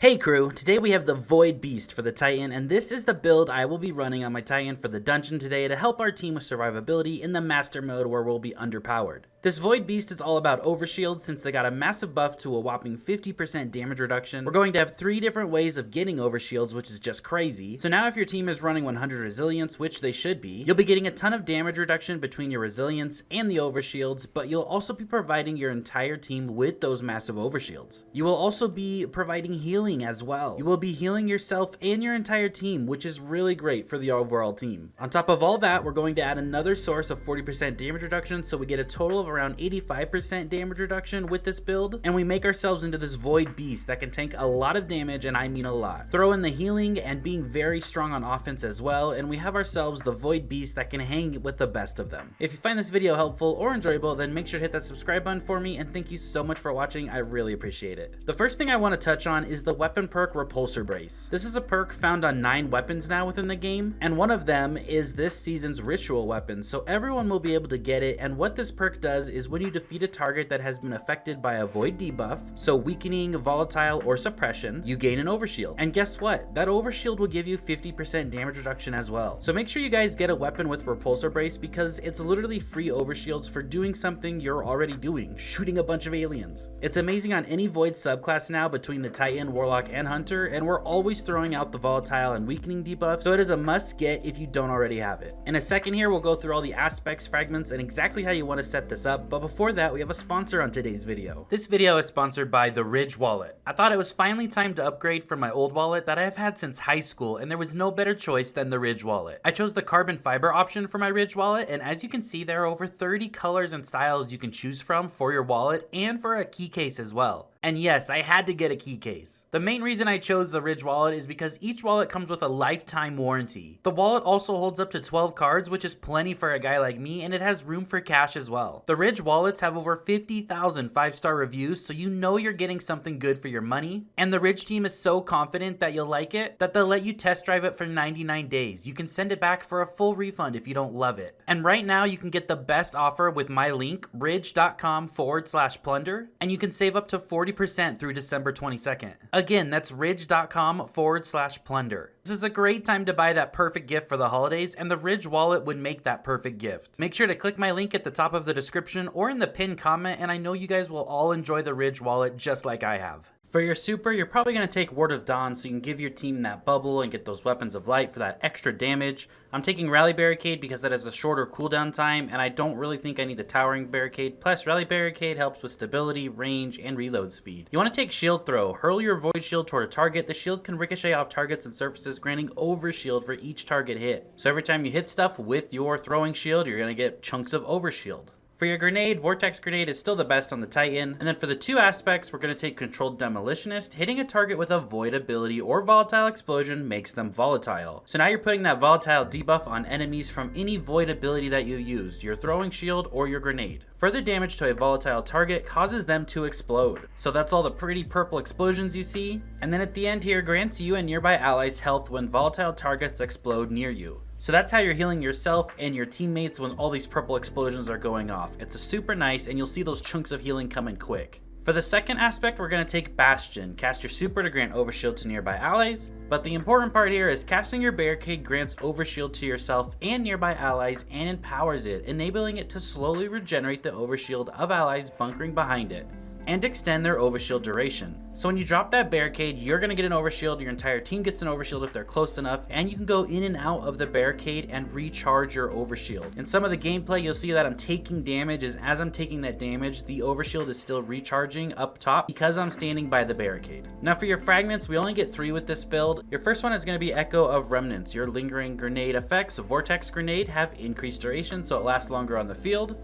Hey crew, today we have the Void Beast for the Titan, and this is the build I will be running on my Titan for the dungeon today to help our team with survivability in the master mode where we'll be underpowered. This Void Beast is all about Overshields since they got a massive buff to a whopping 50% damage reduction. We're going to have 3 different ways of getting Overshields, which is just crazy. So now if your team is running 100 resilience, which they should be, you'll be getting a ton of damage reduction between your resilience and the Overshields, but you'll also be providing your entire team with those massive Overshields. You will also be providing healing as well. You will be healing yourself and your entire team, which is really great for the overall team. On top of all that, we're going to add another source of 40% damage reduction, so we get a total of around 85% damage reduction with this build, and we make ourselves into this Void Beast that can tank a lot of damage, and I mean a lot. Throw in the healing and being very strong on offense as well, and we have ourselves the Void Beast that can hang with the best of them. If you find this video helpful or enjoyable, then make sure to hit that subscribe button for me, and thank you so much for watching. I really appreciate it. The first thing I want to touch on is the weapon perk Repulsor Brace. This is a perk found on 9 weapons now within the game, and one of them is this season's ritual weapon, so everyone will be able to get it. And what this perk does is when you defeat a target that has been affected by a void debuff, so weakening, volatile, or suppression, you gain an overshield. And guess what? That overshield will give you 50% damage reduction as well. So make sure you guys get a weapon with Repulsor Brace because it's literally free overshields for doing something you're already doing, shooting a bunch of aliens. It's amazing on any void subclass now between the Titan, Warlock, and Hunter, and we're always throwing out the volatile and weakening debuffs, so it is a must get if you don't already have it. In a second here, we'll go through all the aspects, fragments, and exactly how you want to set this up, but before that, we have a sponsor on today's video. This video is sponsored by the Ridge wallet. I thought it was finally time to upgrade from my old wallet that I have had since high school, and there was no better choice than the Ridge wallet. I chose the carbon fiber option for my Ridge wallet, and as you can see, there are over 30 colors and styles you can choose from for your wallet and for a key case as well. And yes, I had to get a key case. The main reason I chose the Ridge wallet is because each wallet comes with a lifetime warranty. The wallet also holds up to 12 cards, which is plenty for a guy like me, and it has room for cash as well. The Ridge wallets have over 50,000 5-star reviews, so you know you're getting something good for your money. And the Ridge team is so confident that you'll like it that they'll let you test drive it for 99 days. You can send it back for a full refund if you don't love it. And right now you can get the best offer with my link, ridge.com/plunder, and you can save up to 40% through December 22nd. Again, that's ridge.com/plunder. This is a great time to buy that perfect gift for the holidays, and the Ridge wallet would make that perfect gift. Make sure to click my link at the top of the description or in the pinned comment, and I know you guys will all enjoy the Ridge wallet just like I have. For your super, you're probably going to take Ward of Dawn so you can give your team that bubble and get those weapons of light for that extra damage. I'm taking Rally Barricade because that has a shorter cooldown time, and I don't really think I need the Towering Barricade. Plus, Rally Barricade helps with stability, range, and reload speed. You want to take Shield Throw. Hurl your Void Shield toward a target. The shield can ricochet off targets and surfaces, granting Overshield for each target hit. So every time you hit stuff with your throwing shield, you're going to get chunks of Overshield. For your grenade, Vortex Grenade is still the best on the Titan. And then for the 2 aspects, we're going to take Controlled Demolitionist. Hitting a target with a Void ability or Volatile Explosion makes them volatile. So now you're putting that Volatile debuff on enemies from any Void ability that you used, your throwing shield or your grenade. Further damage to a volatile target causes them to explode. So that's all the pretty purple explosions you see. And then at the end here, grants you and nearby allies health when volatile targets explode near you. So that's how you're healing yourself and your teammates when all these purple explosions are going off. It's a super nice, and you'll see those chunks of healing coming quick. For the second aspect, we're going to take Bastion. Cast your super to grant Overshield to nearby allies, but the important part here is casting your Barricade grants Overshield to yourself and nearby allies and empowers it, enabling it to slowly regenerate the Overshield of allies bunkering behind it and extend their Overshield duration. So when you drop that Barricade, you're going to get an Overshield, your entire team gets an Overshield if they're close enough, and you can go in and out of the Barricade and recharge your Overshield. In some of the gameplay, you'll see that I'm taking damage, as I'm taking that damage, the Overshield is still recharging up top because I'm standing by the Barricade. Now for your fragments, we only get 3 with this build. Your first one is going to be Echo of Remnants. Your lingering grenade effects, Vortex Grenade, have increased duration so it lasts longer on the field.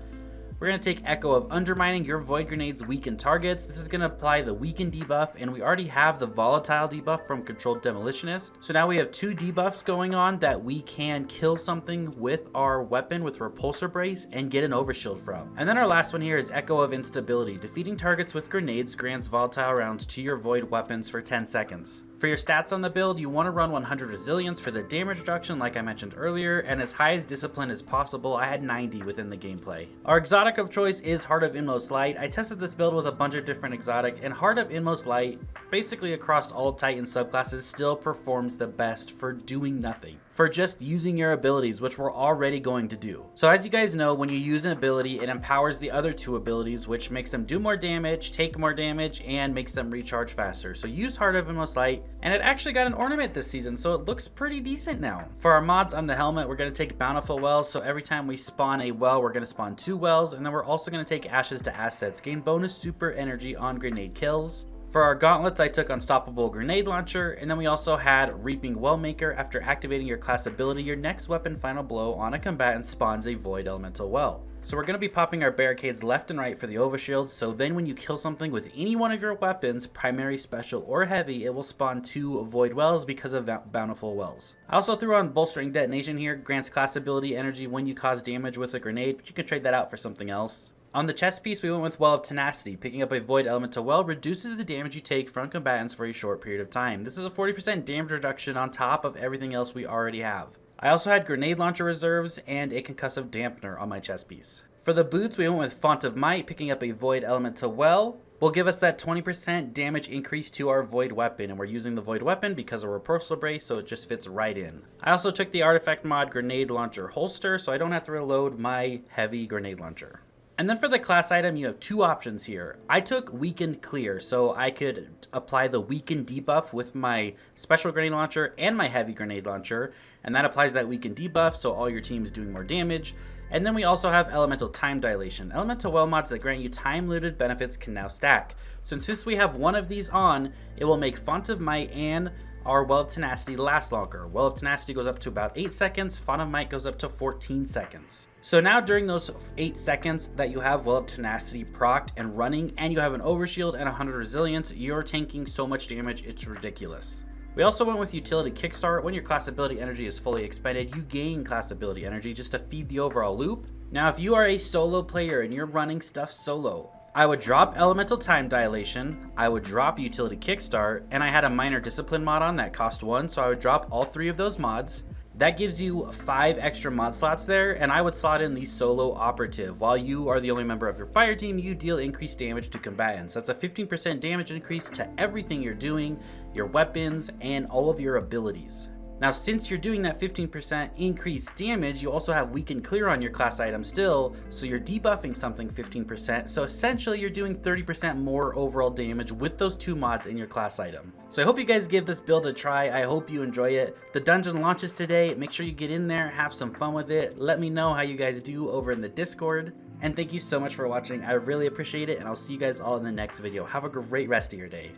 We're going to take Echo of Undermining. Your Void Grenades weaken targets. This is going to apply the Weaken debuff, and we already have the Volatile debuff from Controlled Demolitionist. So now we have 2 debuffs going on that we can kill something with our weapon with Repulsor Brace and get an Overshield from. And then our last one here is Echo of Instability. Defeating targets with grenades grants volatile rounds to your Void weapons for 10 seconds. For your stats on the build, you want to run 100 resilience for the damage reduction like I mentioned earlier, and as high as discipline as possible. I had 90 within the gameplay. Our exotic of choice is Heart of Inmost Light. I tested this build with a bunch of different exotic, and Heart of Inmost Light basically across all Titan subclasses still performs the best for doing nothing, for just using your abilities, which we're already going to do. So as you guys know, when you use an ability, it empowers the other two abilities, which makes them do more damage, take more damage, and makes them recharge faster. So use Heart of Inmost Light, and it actually got an ornament this season, so it looks pretty decent now. For our mods on the helmet, we're going to take Bountiful Wells, so every time we spawn a well, we're going to spawn 2 wells, and then we're also going to take Ashes to Assets, gain bonus super energy on grenade kills. For our gauntlets, I took Unstoppable Grenade Launcher, and then we also had Reaping Wellmaker. After activating your class ability, your next weapon Final Blow on a combatant spawns a Void Elemental Well. So we're going to be popping our barricades left and right for the Overshields, so then when you kill something with any one of your weapons, primary, special, or heavy, it will spawn 2 Void Wells because of Bountiful Wells. I also threw on Bolstering Detonation here, grants class ability energy when you cause damage with a grenade, but you can trade that out for something else. On the chest piece, we went with Well of Tenacity. Picking up a Void Elemental Well reduces the damage you take from combatants for a short period of time. This is a 40% damage reduction on top of everything else we already have. I also had Grenade Launcher reserves and a Concussive Dampener on my chest piece. For the boots, we went with Font of Might. Picking up a Void Elemental Well will give us that 20% damage increase to our Void Weapon, and we're using the Void Weapon because of Repulsor Brace, so it just fits right in. I also took the Artifact mod Grenade Launcher Holster, so I don't have to reload my heavy Grenade Launcher. And then for the class item, you have 2 options here. I took Weakened Clear, so I could apply the Weakened debuff with my Special Grenade Launcher and my Heavy Grenade Launcher, and that applies that Weakened debuff, so all your team is doing more damage. And then we also have Elemental Time Dilation. Elemental Well mods that grant you time-limited benefits can now stack. So since we have one of these on, it will make Font of Might and our Well of Tenacity last longer. Well of Tenacity goes up to about 8 seconds, Font of Might goes up to 14 seconds. So now during those 8 seconds that you have Well of Tenacity procced and running, and you have an Overshield and 100 Resilience, you're tanking so much damage, it's ridiculous. We also went with Utility Kickstart. When your class ability energy is fully expended, you gain class ability energy just to feed the overall loop. Now if you are a solo player and you're running stuff solo, I would drop Elemental Time Dilation, I would drop Utility Kickstart, and I had a Minor Discipline mod on that cost 1, so I would drop all 3 of those mods. That gives you 5 extra mod slots there, and I would slot in the Solo Operative. While you are the only member of your fire team, you deal increased damage to combatants. That's a 15% damage increase to everything you're doing, your weapons, and all of your abilities. Now, since you're doing that 15% increased damage, you also have Weakened Clear on your class item still, so you're debuffing something 15%, so essentially you're doing 30% more overall damage with those 2 mods in your class item. So I hope you guys give this build a try. I hope you enjoy it. The dungeon launches today. Make sure you get in there, have some fun with it. Let me know how you guys do over in the Discord. And thank you so much for watching. I really appreciate it, and I'll see you guys all in the next video. Have a great rest of your day.